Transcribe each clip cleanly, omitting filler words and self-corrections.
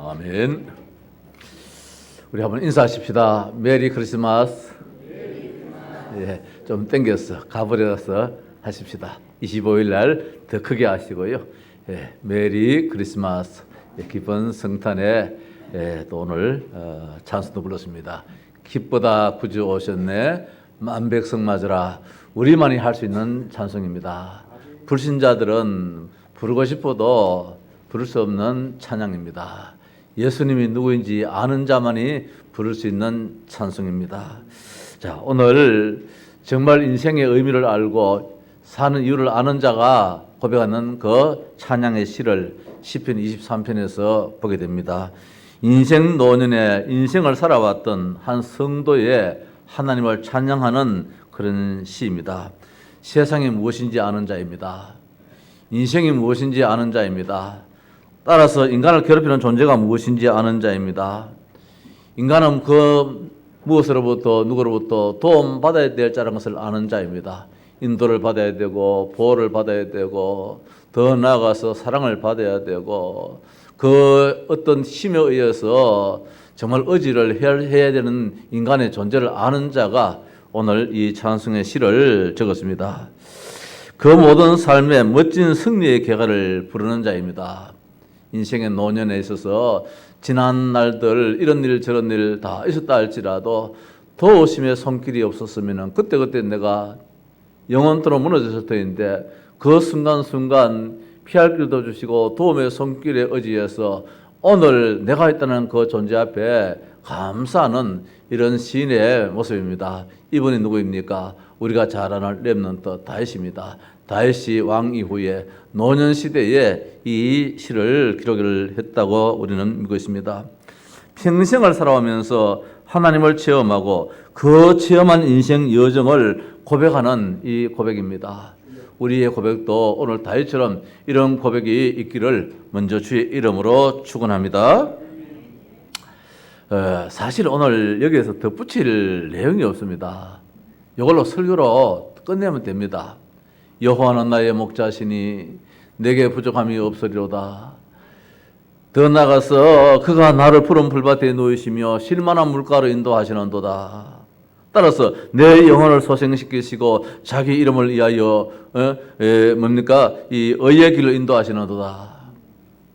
아멘. 우리 한번 인사하십시다. 메리 크리스마스. 예, 좀 땡겨서 가버려서 하십시다. 25일 날 더 크게 하시고요. 예, 메리 크리스마스. 예, 기쁜 성탄에 또 오늘 찬송도 불렀습니다. 기쁘다 구주 오셨네 만백성 맞으라. 우리만이 할 수 있는 찬송입니다. 불신자들은 부르고 싶어도 부를 수 없는 찬양입니다. 예수님이 누구인지 아는 자만이 부를 수 있는 찬송입니다. 자, 오늘 정말 인생의 의미를 알고 사는 이유를 아는 자가 고백하는 그 찬양의 시를 시편 23편에서 보게 됩니다. 인생 노년에 인생을 살아왔던 한 성도의 하나님을 찬양하는 그런 시입니다. 세상이 무엇인지 아는 자입니다. 인생이 무엇인지 아는 자입니다. 따라서 인간을 괴롭히는 존재가 무엇인지 아는 자입니다. 인간은 그 무엇으로부터 누구로부터 도움받아야 될 자라는 것을 아는 자입니다. 인도를 받아야 되고 보호를 받아야 되고 더 나아가서 사랑을 받아야 되고 그 어떤 힘에 의해서 정말 의지를 해야 되는 인간의 존재를 아는 자가 오늘 이 찬송의 시를 적었습니다. 그 모든 삶의 멋진 승리의 결과를 부르는 자입니다. 인생의 노년에 있어서 지난 날들 이런 일 저런 일 다 있었다 할지라도 도우심의 손길이 없었으면 그때그때 내가 영원토록 무너졌을 터인데 그 순간순간 피할 길도 주시고 도움의 손길에 의지해서 오늘 내가 있다는 그 존재 앞에 감사하는 이런 시인의 모습입니다. 이분이 누구입니까? 우리가 잘 아는 렘넌트 다윗입니다. 다윗이 왕 이후에 노년 시대에 이 시를 기록을 했다고 우리는 믿고 있습니다. 평생을 살아오면서 하나님을 체험하고 그 체험한 인생 여정을 고백하는 이 고백입니다. 우리의 고백도 오늘 다윗처럼 이런 고백이 있기를 먼저 주의 이름으로 축원합니다. 사실 오늘 여기에서 덧붙일 내용이 없습니다. 이걸로 설교로 끝내면 됩니다. 여호와는 나의 목자시니 내게 부족함이 없으리로다. 더 나아가서 그가 나를 푸른 풀밭에 놓이시며 쉴만한 물가로 인도하시는도다. 따라서 내 영혼을 소생시키시고 자기 이름을 위하여 이 의의 길을 인도하시는도다.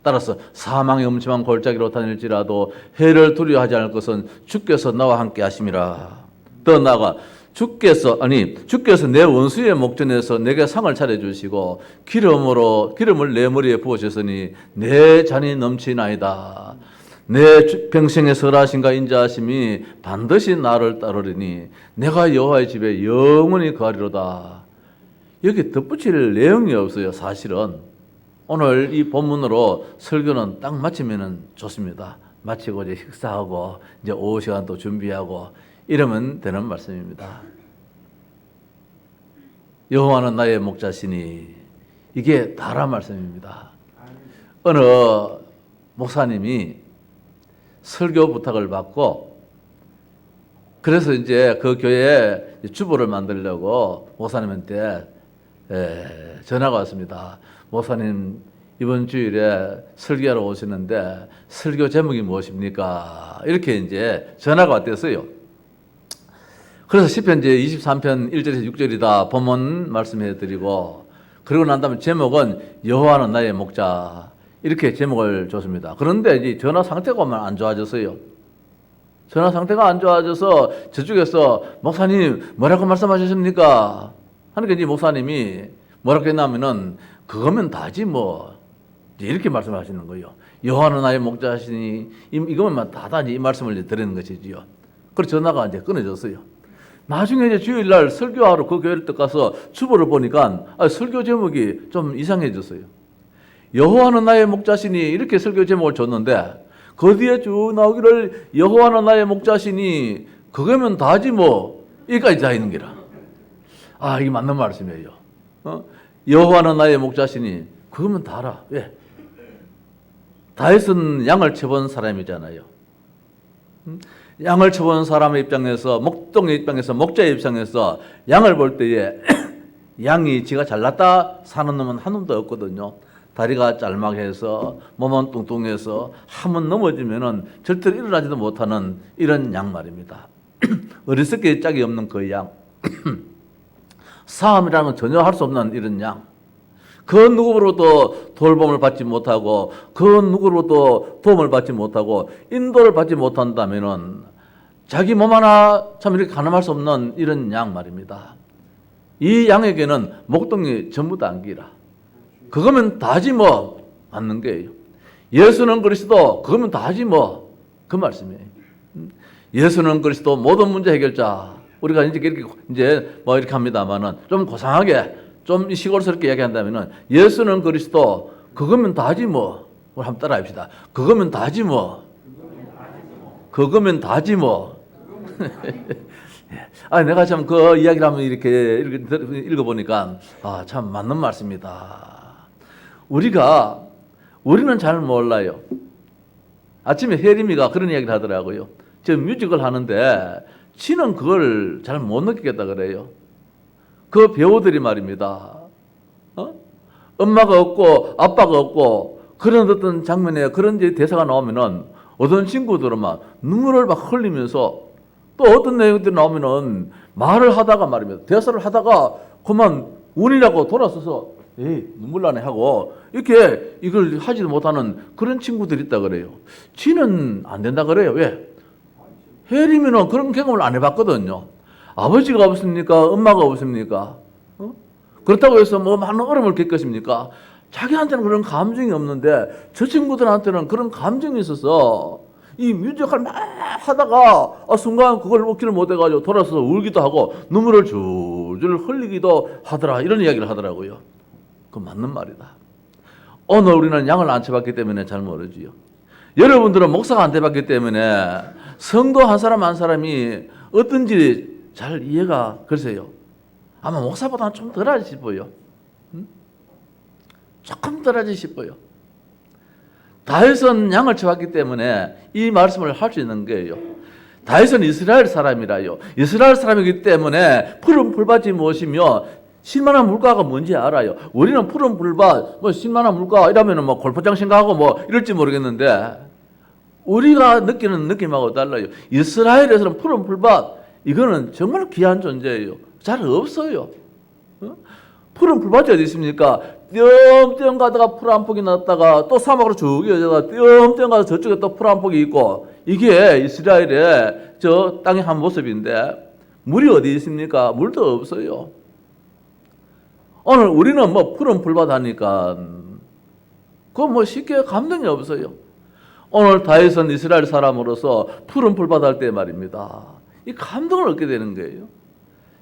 따라서 사망의 음침한 골짜기로 다닐지라도 해를 두려워하지 않을 것은 주께서 나와 함께 하심이라. 더 나아가 주께서 내 원수의 목전에서 내게 상을 차려주시고 기름을 내 머리에 부으셨으니 내 잔이 넘치나이다. 내 평생의 설하심과 인자하심이 반드시 나를 따르리니 내가 여호와의 집에 영원히 거하리로다. 여기 덧붙일 내용이 없어요. 사실은 오늘 이 본문으로 설교는 딱 마치면 좋습니다. 마치고 이제 식사하고 이제 오후 시간 또 준비하고 이러면 되는 말씀입니다. 여호와는 나의 목자시니 이게 다란 말씀입니다. 어느 목사님이 설교 부탁을 받고 그래서 이제 그 교회에 주보를 만들려고 목사님한테 전화가 왔습니다. 목사님 이번 주일에 설교하러 오시는데 설교 제목이 무엇입니까? 이렇게 이제 전화가 왔댔어요. 그래서 시편 이제 23편 1절에서 6절이다 본문 말씀해드리고 그러고 난 다음에 제목은 여호와는 나의 목자 이렇게 제목을 줬습니다. 그런데 이제 전화 상태가 안 좋아졌어요. 전화 상태가 안 좋아져서 저쪽에서 목사님 뭐라고 말씀하셨습니까? 하니까 이제 목사님이 뭐라고 했냐면은 그거면 다지 뭐 이렇게 말씀하시는 거예요. 여호와는 나의 목자시니 이거면 다다니 이 말씀을 드리는 것이지요. 그래서 전화가 이제 끊어졌어요. 나중에 이제 주일날 설교하러 그 교회를 딱 가서 주보를 보니까 설교 제목이 좀 이상해졌어요. 여호와는 나의 목자시니 이렇게 설교 제목을 줬는데 그 뒤에 쭉 나오기를 여호와는 나의 목자시니 그거면 다지 뭐 여기까지 다 있는 게라. 이게 맞는 말씀이에요. 여호와는 나의 목자시니 그거면 다라. 왜? 다윗은 양을 쳐본 사람이잖아요. 양을 쳐본 사람의 입장에서 목동의 입장에서 목자의 입장에서 양을 볼 때에 양이 지가 잘났다 사는 놈은 한 놈도 없거든요. 다리가 짤막해서 몸은 뚱뚱해서 한번 넘어지면은 절대로 일어나지도 못하는 이런 양 말입니다. 어리석게 짝이 없는 그 양. 싸움이라는 건 전혀 할 수 없는 이런 양. 그 누구로도 돌봄을 받지 못하고 그 누구로도 도움을 받지 못하고 인도를 받지 못한다면은 자기 몸 하나 참 이렇게 가늠할 수 없는 이런 양 말입니다. 이 양에게는 목동이 전부 다 안기라. 그거면 다지 뭐 맞는 거예요. 예수는 그리스도 그거면 다지 뭐 그 말씀이에요. 예수는 그리스도 모든 문제 해결자. 우리가 이제 뭐 이렇게 합니다만은 좀 고상하게 좀 시골스럽게 이야기한다면은 예수는 그리스도 그거면 다지 뭐. 우리 한번 따라합시다. 그거면 다지 뭐. 그거면 다지 뭐. 아, 내가 참 그 이야기를 한번 이렇게 읽어보니까 참 맞는 말씀이다. 우리는 잘 몰라요. 아침에 혜림이가 그런 이야기를 하더라고요. 저 뮤지컬 하는데 지는 그걸 잘 못 느끼겠다 그래요. 그 배우들이 말입니다. 엄마가 없고 아빠가 없고 그런 어떤 장면에 그런 대사가 나오면은 어떤 친구들은 막 눈물을 막 흘리면서 또 어떤 내용들이 나오면은 말을 하다가 말입니다. 대사를 하다가 그만 운이라고 돌아서서 에이 눈물 나네 하고 이렇게 이걸 하지도 못하는 그런 친구들이 있다 그래요. 지는 안 된다 그래요. 왜? 혜림이는 그런 경험을 안 해봤거든요. 아버지가 없습니까? 엄마가 없습니까? 그렇다고 해서 뭐 많은 어려움을 겪겠습니까? 자기한테는 그런 감정이 없는데 저 친구들한테는 그런 감정이 있어서 이 뮤지컬 막 하다가 순간 그걸 먹지를 못해가지고 돌아서서 울기도 하고 눈물을 줄줄 흘리기도 하더라. 이런 이야기를 하더라고요. 그건 맞는 말이다. 오늘 우리는 양을 안 쳐봤기 때문에 잘 모르지요. 여러분들은 목사가 안 돼봤기 때문에 성도 한 사람 한 사람이 어떤지 잘 이해가 글쎄요. 아마 목사보다는 좀 덜하지 싶어요. 조금 덜하지 싶어요. 다윗은 양을 쳐왔기 때문에 이 말씀을 할 수 있는 거예요. 다윗은 이스라엘 사람이라요. 이스라엘 사람이기 때문에 푸른 풀밭이 무엇이며 실만한 물가가 뭔지 알아요. 우리는 푸른 풀밭, 뭐 실만한 물가 이러면은 뭐 골프장 생각하고 뭐 이럴지 모르겠는데 우리가 느끼는 느낌하고 달라요. 이스라엘에서는 푸른 풀밭 이거는 정말 귀한 존재예요. 잘 없어요. 푸른 풀밭이 어디 있습니까? 띄엄띄엄 가다가 풀 한 폭이 났다가 또 사막으로 쭉 이어져가 띄엄띄엄 가서 저쪽에 또 풀 한 폭이 있고 이게 이스라엘의 저 땅의 한 모습인데 물이 어디 있습니까? 물도 없어요. 오늘 우리는 뭐 푸른 풀밭 하니까 그거 뭐 쉽게 감동이 없어요. 오늘 다윗은 이스라엘 사람으로서 푸른 풀밭 할 때 말입니다. 이 감동을 얻게 되는 거예요.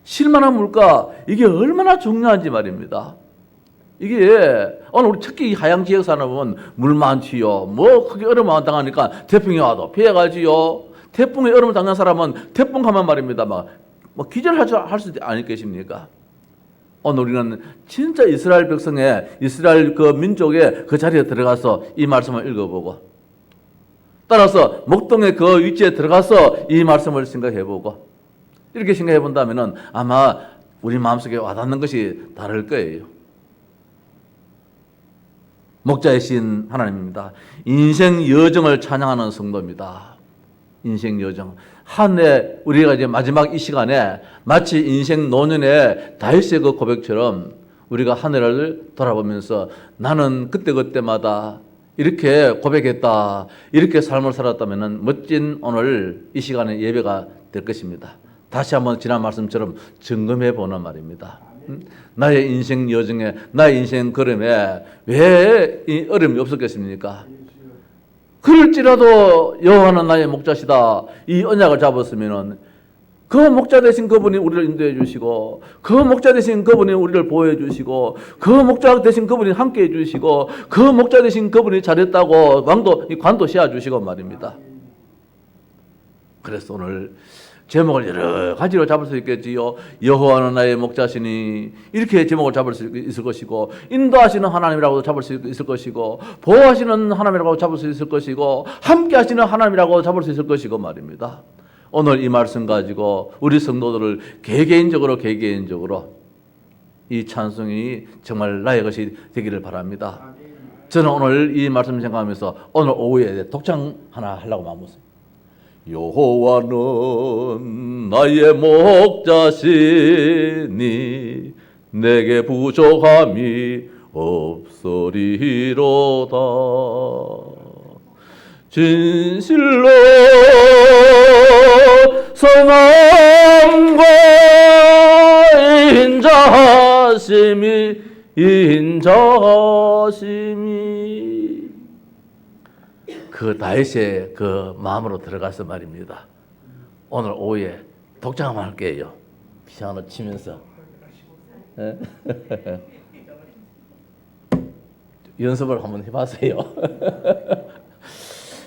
실만한 물가 이게 얼마나 중요한지 말입니다. 이게 오늘 우리 특히 하양 지역 사는 보면 물 많지요. 뭐 크게 어려움 당하니까 태풍이 와도 피해가지요. 태풍에 어려움을 당한 사람은 태풍 가면 말입니다. 막 기절할 수 아니겠습니까? 오늘 우리는 진짜 이스라엘 백성의 이스라엘 그 민족의 그 자리에 들어가서 이 말씀을 읽어보고 따라서 목동의 그 위치에 들어가서 이 말씀을 생각해보고 이렇게 생각해 본다면은 아마 우리 마음속에 와닿는 것이 다를 거예요. 목자이신 하나님입니다. 인생 여정을 찬양하는 성도입니다. 인생 여정. 한 해 우리가 이제 마지막 이 시간에 마치 인생 노년의 다윗의 그 고백처럼 우리가 한 해를 돌아보면서 나는 그때그때마다 이렇게 고백했다. 이렇게 삶을 살았다면 멋진 오늘 이 시간의 예배가 될 것입니다. 다시 한번 지난 말씀처럼 점검해 보는 말입니다. 나의 인생 여정에, 나의 인생 걸음에 왜 이 어려움이 없었겠습니까? 그럴지라도 여호와는 나의 목자시다. 이 언약을 잡았으면은 그 목자 되신 그분이 우리를 인도해 주시고 그 목자 되신 그분이 우리를 보호해 주시고 그 목자 되신 그분이 함께 해 주시고 그 목자 되신 그분이 잘했다고 관도 씌워 주시고 말입니다. 그래서 오늘 제목을 여러 가지로 잡을 수 있겠지요. 여호와는 나의 목자시니 이렇게 제목을 잡을 수 있을 것이고 인도하시는 하나님이라고 잡을 수 있을 것이고 보호하시는 하나님이라고 잡을 수 있을 것이고 함께 하시는 하나님이라고 잡을 수 있을 것이고 말입니다. 오늘 이 말씀 가지고 우리 성도들을 개개인적으로 이 찬송이 정말 나의 것이 되기를 바랍니다. 저는 오늘 이 말씀 생각하면서 오늘 오후에 독창 하나 하려고 마음먹었어요. 여호와는 나의 목자시니 내게 부족함이 없으리로다. 진실로 선함과 인자하심이 그 다윗의 그 마음으로 들어가서 말입니다. 오늘 오후에 독창 한번 할게요. 피아노 치면서 연습을 한번 해봤어요.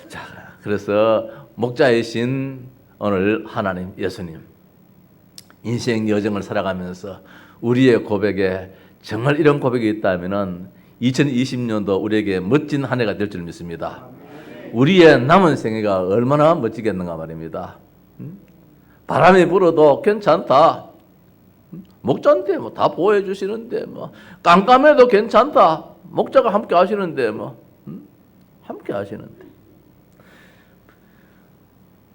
자, 그래서 목자이신 오늘 하나님 예수님, 인생 여정을 살아가면서 우리의 고백에 정말 이런 고백이 있다면은 2020년도 우리에게 멋진 한 해가 될 줄 믿습니다. 우리의 남은 생애가 얼마나 멋지겠는가 말입니다. 바람이 불어도 괜찮다. 목자인데 뭐 다 보호해 주시는데 뭐 깜깜해도 괜찮다. 목자가 함께 하시는데 뭐 함께 하시는데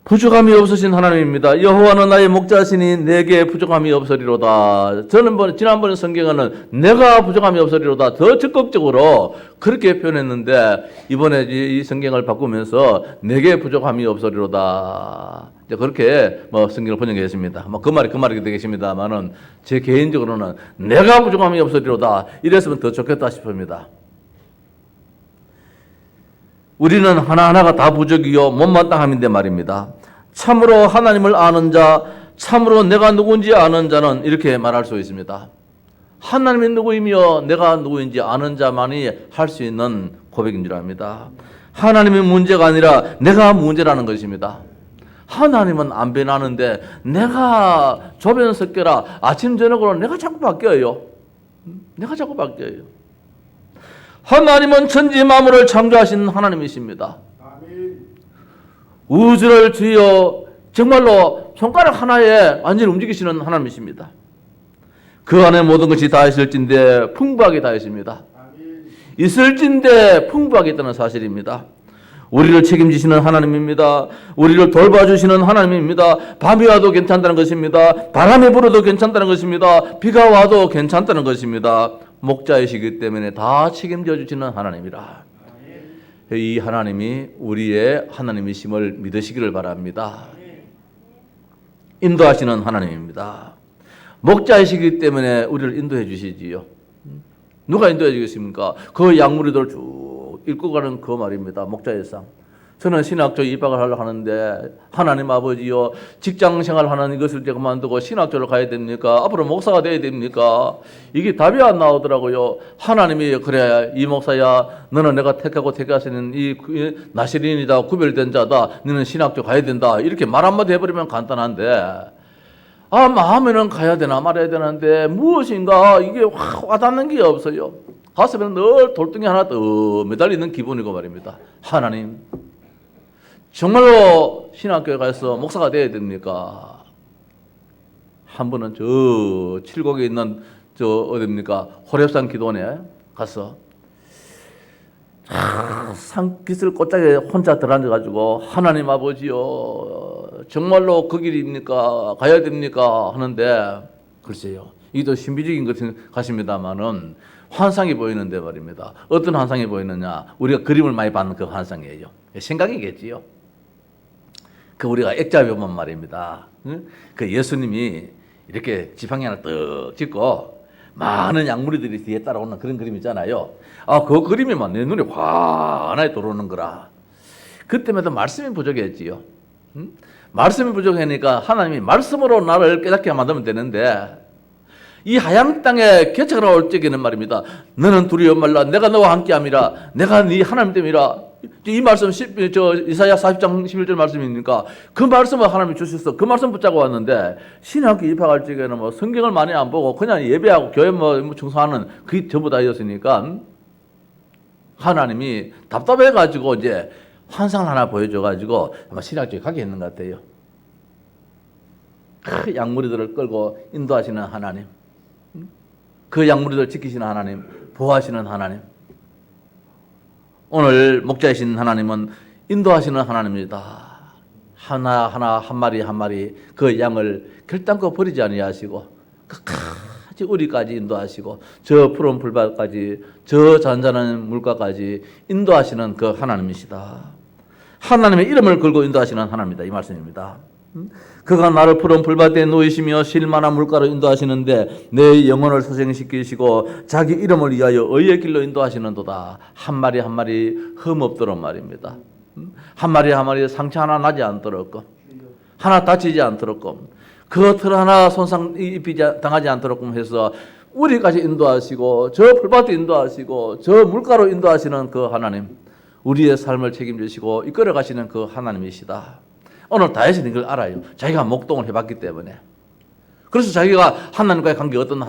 부족함이 없으신 하나님입니다. 여호와는 나의 목자시니 내게 부족함이 없으리로다. 저는 지난번에 성경에는 내가 부족함이 없으리로다 더 적극적으로 그렇게 표현했는데 이번에 이 성경을 바꾸면서 내게 부족함이 없으리로다. 이제 그렇게 뭐 성경을 번역했습니다. 뭐 그 말이 되겠습니다만은 제 개인적으로는 내가 부족함이 없으리로다 이랬으면 더 좋겠다 싶습니다. 우리는 하나하나가 다 부족이요 못마땅함인데 말입니다. 참으로 하나님을 아는 자, 참으로 내가 누구인지 아는 자는 이렇게 말할 수 있습니다. 하나님이 누구이며 내가 누구인지 아는 자만이 할 수 있는 고백인 줄 압니다. 하나님이 문제가 아니라 내가 문제라는 것입니다. 하나님은 안 변하는데 내가 조변 섞여라 아침 저녁으로 내가 자꾸 바뀌어요. 하나님은 천지 만물을 창조하신 하나님이십니다. 우주를 주여 정말로 손가락 하나에 완전히 움직이시는 하나님이십니다. 그 안에 모든 것이 다 있을진데 풍부하게 다 있습니다. 있을진데 풍부하게 있다는 사실입니다. 우리를 책임지시는 하나님입니다. 우리를 돌봐주시는 하나님입니다. 밤이 와도 괜찮다는 것입니다. 바람이 불어도 괜찮다는 것입니다. 비가 와도 괜찮다는 것입니다. 목자이시기 때문에 다 책임져 주시는 하나님이라. 이 하나님이 우리의 하나님이심을 믿으시기를 바랍니다. 인도하시는 하나님입니다. 목자이시기 때문에 우리를 인도해 주시지요. 누가 인도해 주겠습니까? 그 양무리들 쭉 읽고 가는 그 말입니다. 목자의 상. 저는 신학교 입학을 하려고 하는데 하나님 아버지요 직장 생활하는 이것을 제가 그만두고 신학교를 가야 됩니까? 앞으로 목사가 돼야 됩니까? 이게 답이 안 나오더라고요. 하나님이 그래 이 목사야 너는 내가 택하고 택하시는 이 나시린이다 구별된 자다 너는 신학교 가야 된다 이렇게 말 한마디 해버리면 간단한데 마음에는 가야 되나 말아야 되는데 무엇인가 이게 확 와닿는 게 없어요. 가슴에 늘 돌덩이 하나 더 매달리는 기분이고 말입니다. 하나님 정말로 신학교에 가서 목사가 돼야 됩니까? 한 번은 저 칠곡에 있는 어딥니까? 호렙산 기도원에 가서 산기슭 꽃자리에 혼자 들어앉아가지고 하나님 아버지요 정말로 그 길입니까? 가야 됩니까? 하는데 글쎄요 이게 또 신비적인 것 같습니다만은 환상이 보이는데 말입니다. 어떤 환상이 보이느냐? 우리가 그림을 많이 받는 그 환상이에요. 생각이겠지요. 그 우리가 액자 보면 말입니다. 그 예수님이 이렇게 지팡이 하나 떡 짚고 많은 양무리들이 뒤에 따라오는 그런 그림 있잖아요. 그 그림이만 내 눈에 환하게 들어오는 거라. 그때마다 말씀이 부족했지요. 말씀이 부족하니까 하나님이 말씀으로 나를 깨닫게 만들면 되는데 이 하양 땅에 개척을 올 적에는 말입니다. 너는 두려워 말라. 내가 너와 함께함이라. 내가 네 하나님 됨이라. 이 말씀 이사야 40장 11절 말씀입니까? 그 말씀을 하나님이 주셨어. 그 말씀 붙잡고 왔는데 신학교 입학할 적에는 뭐 성경을 많이 안 보고 그냥 예배하고 교회 뭐 충성하는 그게 전부 다였으니까 하나님이 답답해가지고 이제 환상을 하나 보여줘가지고 아마 신학교에 가게 했는 것 같아요. 그 양무리들을 끌고 인도하시는 하나님, 그 양무리들을 지키시는 하나님, 보호하시는 하나님. 오늘 목자이신 하나님은 인도하시는 하나님입니다. 하나하나 한 마리 한 마리 그 양을 결단코 버리지 아니하시고 끝까지 우리까지 인도하시고 저 푸른 풀밭까지 저 잔잔한 물가까지 인도하시는 그 하나님이시다. 하나님의 이름을 걸고 인도하시는 하나님이다. 이 말씀입니다. 그가 나를 푸른 풀밭에 놓이시며 쉴만한 물가로 인도하시는데 내 영혼을 소생시키시고 자기 이름을 위하여 의의 길로 인도하시는도다. 한 마리 한 마리 흠없도록 말입니다. 한 마리 한 마리 상처 하나 나지 않도록, 하나 다치지 않도록, 그 틀 하나 손상 당하지 않도록 해서 우리까지 인도하시고 저 풀밭에 인도하시고 저 물가로 인도하시는 그 하나님, 우리의 삶을 책임지시고 이끌어 가시는 그 하나님이시다. 오늘 다윗은 이걸 알아요. 자기가 목동을 해봤기 때문에. 그래서 자기가 하나님과의 관계 어떤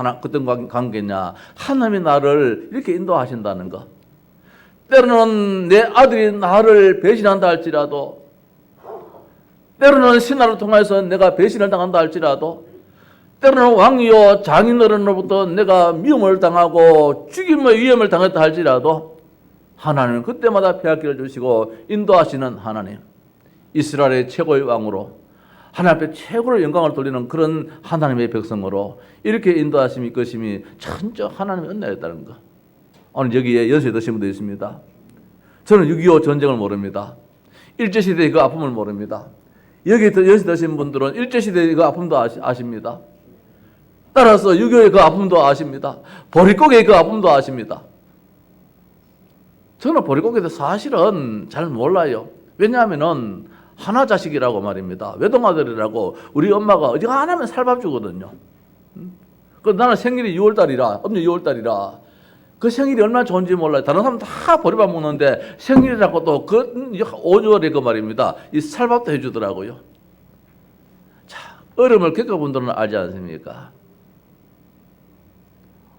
관계냐? 하나님이 나를 이렇게 인도하신다는 거. 때로는 내 아들이 나를 배신한다 할지라도, 때로는 신하를 통해서 내가 배신을 당한다 할지라도, 때로는 왕이요 장인어른으로부터 내가 미움을 당하고 죽임의 위험을 당했다 할지라도 하나님은 그때마다 폐하기를 주시고 인도하시는 하나님, 이스라엘의 최고의 왕으로 하나님 앞에 최고로 영광을 돌리는 그런 하나님의 백성으로 이렇게 인도하심이 것임이 천적 하나님의 은혜였다는 것. 오늘 여기에 연세 드신 분도 있습니다. 저는 6.25 전쟁을 모릅니다. 일제시대의 그 아픔을 모릅니다. 여기 연세 드신 분들은 일제시대의 그 아픔도 아십니다. 따라서 6.25의 그 아픔도 아십니다. 보릿고개의 그 아픔도 아십니다. 저는 보릿고개도 사실은 잘 몰라요. 왜냐하면은 하나 자식이라고 말입니다. 외동아들이라고 우리 엄마가 어지간하면 살밥 주거든요. 그 나는 생일이 6월달이라, 엄니 6월달이라 그 생일이 얼마나 좋은지 몰라요. 다른 사람 다 보리밥 먹는데 생일이라고 또 그 5월에 그 말입니다. 이 살밥도 해주더라고요. 자, 어려움을 겪어본 분들은 알지 않습니까?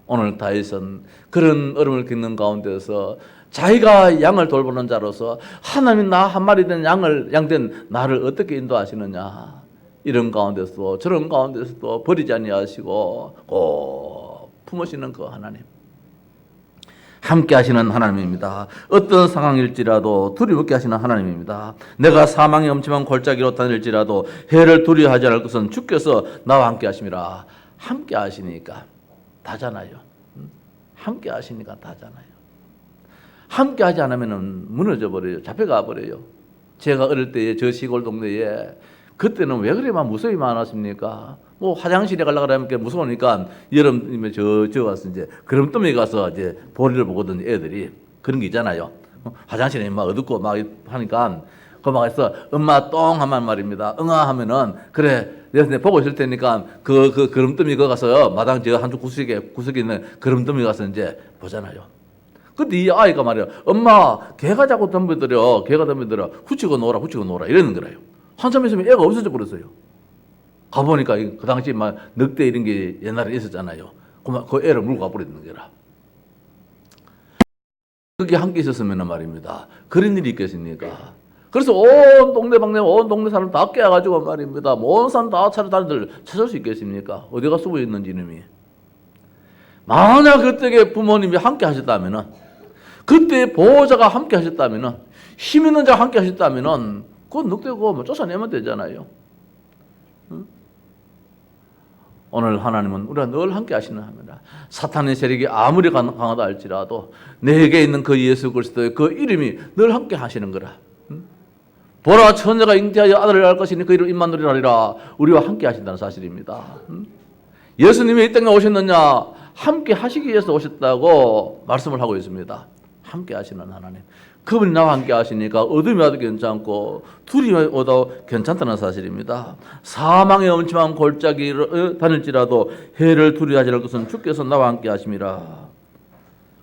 오늘 다윗은 그런 어려움을 겪는 가운데서 자기가 양을 돌보는 자로서 하나님이 나 한 마리 된 양된 나를 어떻게 인도하시느냐, 이런 가운데서도 저런 가운데서도 버리지 아니하시고 꼭 품으시는 그 하나님, 함께 하시는 하나님입니다. 어떤 상황일지라도 두려움없게 하시는 하나님입니다. 내가 사망의 엄침한 골짜기로 다닐지라도 해를 두려워하지 않을 것은 주께서 나와 함께 하심이라. 함께 하시니까 다잖아요. 함께 하시니까 다잖아요. 함께 하지 않으면 무너져 버려요. 잡혀가 버려요. 제가 어릴 때에 저 시골 동네에 그때는 왜 그래만 무서움이 많았습니까? 뭐 화장실에 가려고 하면 무서우니까 여름에 저 가서 이제 그름더미 가서 이제 볼일을 보거든요. 애들이 그런 게 있잖아요. 화장실에 막 어둡고 막 하니까 그 막 해서 엄마 똥 하면 말입니다. 응아 하면은 그래 내가 보고 있을 테니까 그 그름더미 거 가서 마당 저 한쪽 구석에 있는 그름더미 가서 이제 보잖아요. 근데 이 아이가 말이야, 엄마 개가 자꾸 덤벼들어, 개가 덤벼들어, 후치고 놀아 이러는 거예요. 한참 있으면 애가 없어져 버렸어요. 가보니까 그 당시 막 늑대 이런 게 옛날에 있었잖아요. 그 애를 물고 가버리는 거라. 그게 함께 있었으면 말입니다. 그런 일이 있겠습니까? 그래서 온 동네 사람 다 깨가지고 말입니다. 온 사람 다 찾을 수 있겠습니까? 어디가 숨어 있는지 이놈이. 만약 그때 부모님이 함께 하셨다면은, 그때 보호자가 함께 하셨다면은, 힘 있는 자가 함께 하셨다면은, 그건 늑대고 뭐 쫓아내면 되잖아요. 응? 오늘 하나님은 우리가 늘 함께 하시는 하나님이라. 사탄의 세력이 아무리 강하다 할지라도 내게 있는 그 예수 그리스도의 그 이름이 늘 함께 하시는 거라. 응? 보라, 처녀가 잉태하여 아들을 낳을 것이니 그 이름 임마누엘 하리라. 우리와 함께 하신다는 사실입니다. 응? 예수님이 이 땅에 오셨느냐? 함께 하시기 위해서 오셨다고 말씀을 하고 있습니다. 함께 하시는 하나님. 그분이 나와 함께 하시니까 어둠이 와도 괜찮고 둘이 와도 괜찮다는 사실입니다. 사망의 엄침한 골짜기로 다닐지라도 해를 두려워하지 않을 것은 주께서 나와 함께 하심이라.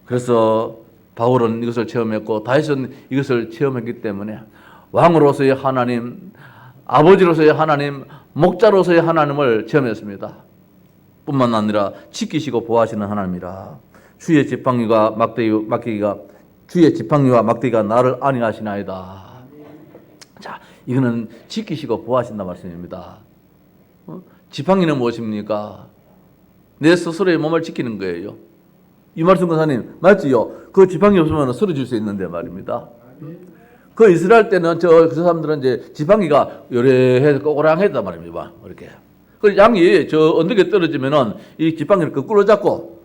그래서 바울은 이것을 체험했고 다윗은 이것을 체험했기 때문에 왕으로서의 하나님, 아버지로서의 하나님, 목자로서의 하나님을 체험했습니다. 뿐만 아니라 지키시고 보호하시는 하나님이라. 주의 지팡이와 막대기가 나를 안위하시나이다. 자, 이거는 지키시고 보호하신다 말씀입니다. 지팡이는 무엇입니까? 내 스스로의 몸을 지키는 거예요. 이 말씀 권사님 맞지요? 그 지팡이 없으면 쓰러질 수 있는데 말입니다. 그 이스라엘 때는 그 사람들은 이제 지팡이가 요래해서 꼬랑했단 말입니다. 이렇게. 그 양이 저 언덕에 떨어지면은 이 지팡이를 거꾸로 잡고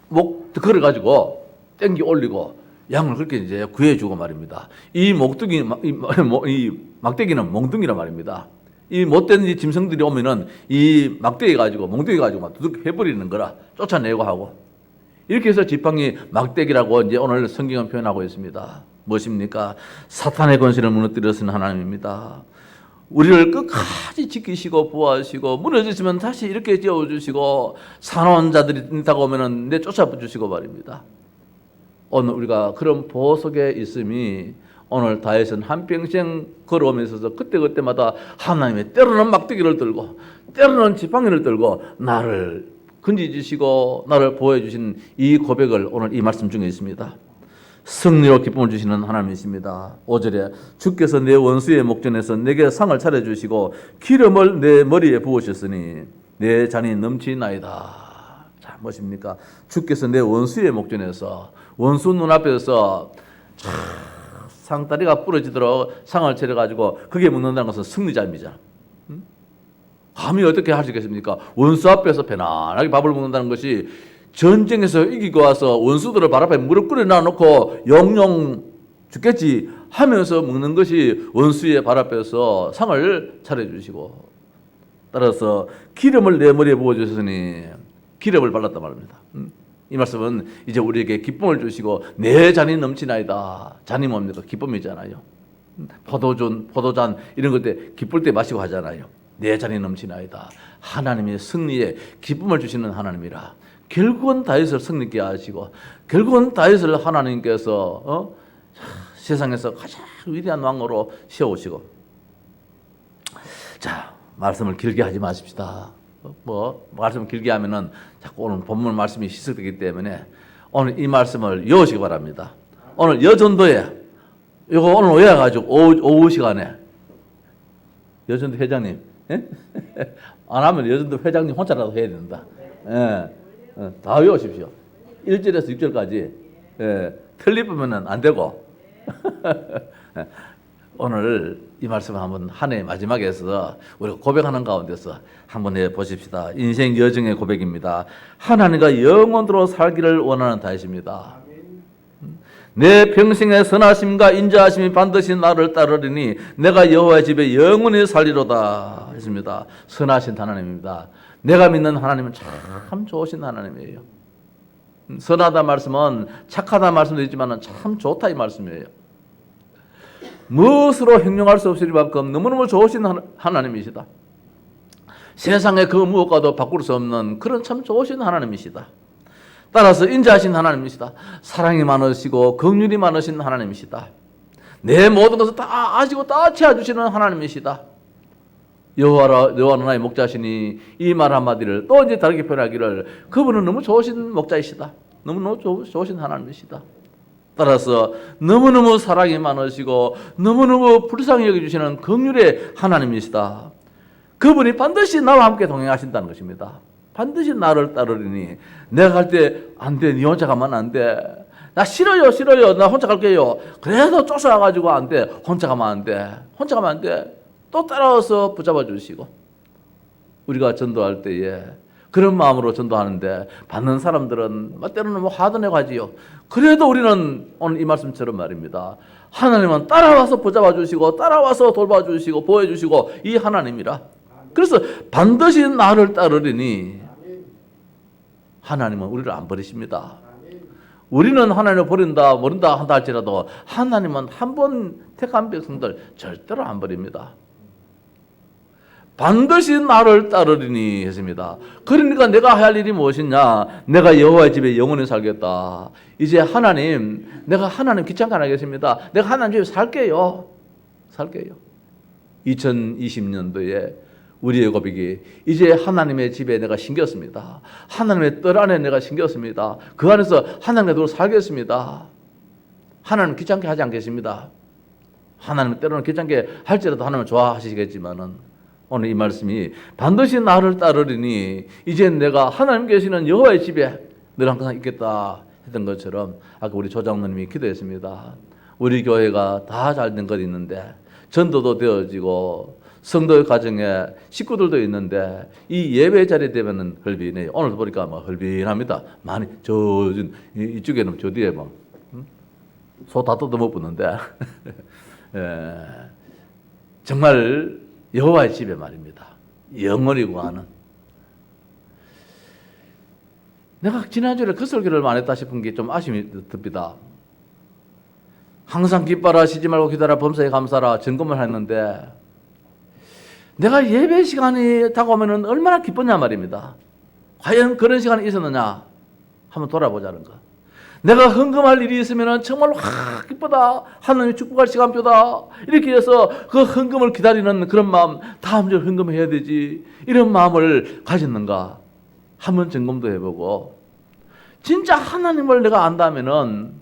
목 걸어가지고 땡기 올리고 양을 그렇게 이제 구해주고 말입니다. 이 목둥이 이 막대기는 몽둥이란 말입니다. 이 못된 이 짐승들이 오면은 이 막대기 가지고 몽둥이 가지고 막 두둑 해버리는 거라 쫓아내고 하고 이렇게 해서 지팡이 막대기라고 이제 오늘 성경은 표현하고 있습니다. 무엇입니까? 사탄의 권세를 무너뜨리신 하나님입니다. 우리를 끝까지 지키시고 보호하시고 무너졌으면 다시 이렇게 지어주시고 사나운 자들이 있다고 하면은 쫓아주시고 말입니다. 오늘 우리가 그런 보호 속에 있음이 오늘 다윗은 한평생 걸어오면서 그때그때마다 하나님의 때로는 막대기를 들고 때로는 지팡이를 들고 나를 건지주시고 나를 보호해 주신 이 고백을 오늘 이 말씀 중에 있습니다. 승리로 기쁨을 주시는 하나님이십니다. 5절에 주께서 내 원수의 목전에서 내게 상을 차려주시고 기름을 내 머리에 부으셨으니 내 잔이 넘치나이다. 자, 무엇입니까? 주께서 내 원수의 목전에서 원수 눈앞에서 상다리가 부러지도록 상을 차려가지고 그게 묻는다는 것은 승리자입니다. 감히 어떻게 할 수 있겠습니까? 원수 앞에서 편안하게 밥을 먹는다는 것이 전쟁에서 이기고 와서 원수들을 발 앞에 무릎 꿇어 놔놓고 영영 죽겠지 하면서 먹는 것이 원수의 발 앞에서 상을 차려주시고 따라서 기름을 내 머리에 부어주셨으니 기름을 발랐단 말입니다. 이 말씀은 이제 우리에게 기쁨을 주시고 내 잔이 넘치나이다. 잔이 뭡니까? 기쁨이잖아요. 포도잔 이런 것들 기쁠 때 마시고 하잖아요. 내 잔이 넘치나이다. 하나님의 승리에 기쁨을 주시는 하나님이라. 결국은 다윗을 승리케 하시고 결국은 다윗을 하나님께서 세상에서 가장 위대한 왕으로 세우시고 자 말씀을 길게 하지 마십시다. 말씀을 길게 하면은 자꾸 오늘 본문 말씀이 희석되기 때문에 오늘 이 말씀을 외우시기 바랍니다. 오늘 여전도에 이거 오늘 외워가지고 오후 시간에 여전도 회장님 안 하면 여전도 회장님 혼자라도 해야 된다. 다 외우십시오. 1절에서 6절까지 틀리면 안 되고 오늘 이 말씀을 한번 한 해 마지막에서 우리가 고백하는 가운데서 한번 해보십시다. 인생 여정의 고백입니다. 하나님과 영원토록 살기를 원하는 다윗입니다. 내 평생의 선하심과 인자하심이 반드시 나를 따르리니 내가 여호와의 집에 영원히 살리로다 했습니다. 선하신 하나님입니다. 내가 믿는 하나님은 참 좋으신 하나님이에요. 선하다 말씀은 착하다 말씀도 있지만 참 좋다 이 말씀이에요. 무엇으로 형용할 수 없을 만큼 너무너무 좋으신 하나님이시다. 세상에 그 무엇과도 바꿀 수 없는 그런 참 좋으신 하나님이시다. 따라서 인자하신 하나님이시다. 사랑이 많으시고 긍휼이 많으신 하나님이시다. 내 모든 것을 다 아시고 다 채워주시는 하나님이시다. 여호와는 나의 목자시니 이 말 한마디를 또 이제 다르게 표현하기를 그분은 너무 좋으신 목자이시다. 너무너무 좋으신 하나님이시다. 따라서 너무너무 사랑이 많으시고 너무너무 불쌍히 여겨주시는 긍휼의 하나님이시다. 그분이 반드시 나와 함께 동행하신다는 것입니다. 반드시 나를 따르리니 내가 갈 때 안 돼. 네 혼자 가면 안 돼. 나 싫어요. 나 혼자 갈게요. 그래도 쫓아와가지고 안 돼. 혼자 가면 안 돼. 또 따라와서 붙잡아 주시고 우리가 전도할 때에 그런 마음으로 전도하는데 받는 사람들은 때로는 화도 내고 하지요. 그래도 우리는 오늘 이 말씀처럼 말입니다. 하나님은 따라와서 붙잡아 주시고 따라와서 돌봐 주시고 보호해 주시고 이 하나님이라. 그래서 반드시 나를 따르리니 하나님은 우리를 안 버리십니다. 우리는 하나님을 버린다 모른다 한다 할지라도 하나님은 한 번 택한 백성들 절대로 안 버립니다. 반드시 나를 따르리니 했습니다. 그러니까 내가 할 일이 무엇이냐? 내가 여호와의 집에 영원히 살겠다. 이제 하나님, 내가 하나님 귀찮게 안 하겠습니다. 내가 하나님 집에 살게요. 2020년도에 우리의 고백이 이제 하나님의 집에 내가 신겼습니다. 하나님의 뜰 안에 내가 신겼습니다. 그 안에서 하나님과 더불어 살겠습니다. 하나님 귀찮게 하지 않겠습니다. 하나님 때로는 귀찮게 할지라도 하나님을 좋아하시겠지만은 오늘 이 말씀이 반드시 나를 따르리니 이제 내가 하나님 계시는 여호와의 집에 늘 항상 있겠다 했던 것처럼 아까 우리 조장로님이 기도했습니다. 우리 교회가 다 잘 된 건 있는데 전도도 되어지고 성도 가정에 식구들도 있는데 이 예배 자리 되면은 헐빈해요. 오늘도 보니까 뭐 헐빈합니다. 많이 이쪽에는 저 뒤에 뭐 소 다 뜯어 먹었는데 예, 정말 여호와의 집에 말입니다. 영원히 구하는. 내가 지난주에 그 설교를 안 했다 싶은 게 좀 아쉬움이 듭니다. 항상 기뻐라, 쉬지 말고 기도하라, 범사에 감사라 점검을 했는데 내가 예배 시간이 다가오면 얼마나 기뻤냐 말입니다. 과연 그런 시간이 있었느냐 한번 돌아보자는 거. 내가 헌금할 일이 있으면 정말로 기쁘다, 하나님이 축복할 시간표다 이렇게 해서 그 헌금을 기다리는 그런 마음, 다음 주에 헌금해야 되지 이런 마음을 가졌는가 한번 점검도 해보고, 진짜 하나님을 내가 안다면은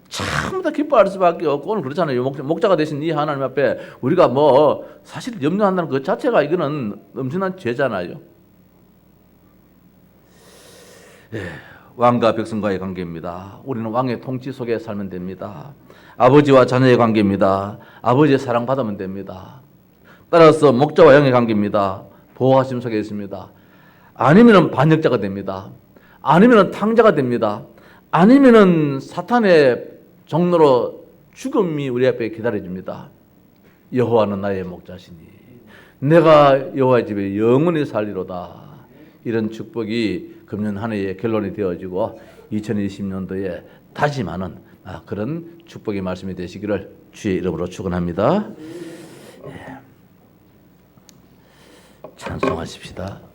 참 더 기뻐할 수밖에 없고, 오늘 그렇잖아요. 목자가 되신 이 하나님 앞에 우리가 뭐 사실 염려한다는 것 자체가 이거는 엄청난 죄잖아요. 예, 왕과 백성과의 관계입니다. 우리는 왕의 통치 속에 살면 됩니다. 아버지와 자녀의 관계입니다. 아버지의 사랑받으면 됩니다. 따라서 목자와 양의 관계입니다. 보호하심 속에 있습니다. 아니면은 반역자가 됩니다. 아니면은 탕자가 됩니다. 아니면은 사탄의 종로로 죽음이 우리 앞에 기다려집니다. 여호와는 나의 목자시니 내가 여호와의 집에 영원히 살리로다. 이런 축복이 금년 한 해의 결론이 되어지고 2020년도에 다짐하는 그런 축복의 말씀이 되시기를 주의 이름으로 축원합니다. 예. 찬송하십시다.